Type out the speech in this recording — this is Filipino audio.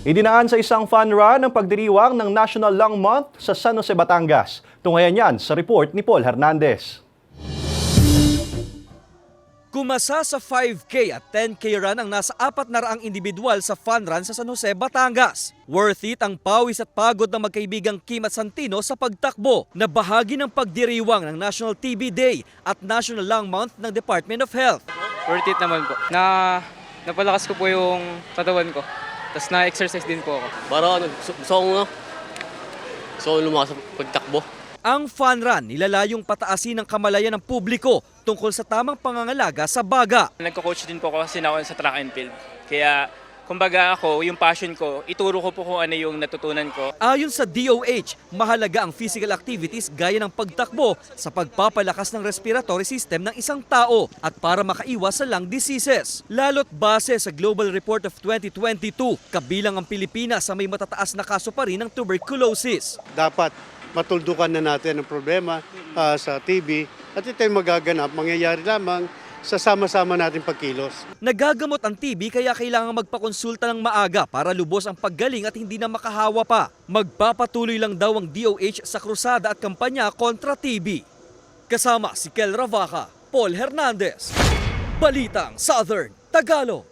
Idinaan sa isang fun run ang pagdiriwang ng National Lung Month sa San Jose, Batangas. Tunghayan yan sa report ni Paul Hernandez. Kumasa sa 5K at 10K run ang nasa 400 individual sa fun run sa San Jose, Batangas. Worth it ang pawis at pagod ng magkaibigang Kim at Santino sa pagtakbo na bahagi ng pagdiriwang ng National TB Day at National Lung Month ng Department of Health. Worth it naman po. Napalakas ko po yung katawan ko. Tapos na-exercise din po ako. Para gusto ko lumakas sa pagtakbo. Ang fun run nilalayong pataasin ng kamalayan ng publiko tungkol sa tamang pangangalaga sa baga. Nagko-coach din po ako kasi ako sa track and field. Kaya kumbaga ako, yung passion ko, ituro ko po kung ano yung natutunan ko. Ayon sa DOH, mahalaga ang physical activities gaya ng pagtakbo sa pagpapalakas ng respiratory system ng isang tao at para makaiwas sa lung diseases. Lalo't base sa Global Report of 2022, kabilang ang Pilipinas sa may matataas na kaso pa rin ng tuberculosis. Dapat matuldukan na natin ang problema sa TB at ito'y mangyayari lamang sa sama-sama natin pagkilos. Nagagamot ang TB kaya kailangan magpakonsulta ng maaga para lubos ang paggaling at hindi na makahawa pa. Magpapatuloy lang daw ang DOH sa krusada at kampanya kontra TB. Kasama si Kel Ravaca, Paul Hernandez, Balitang Southern Tagalog.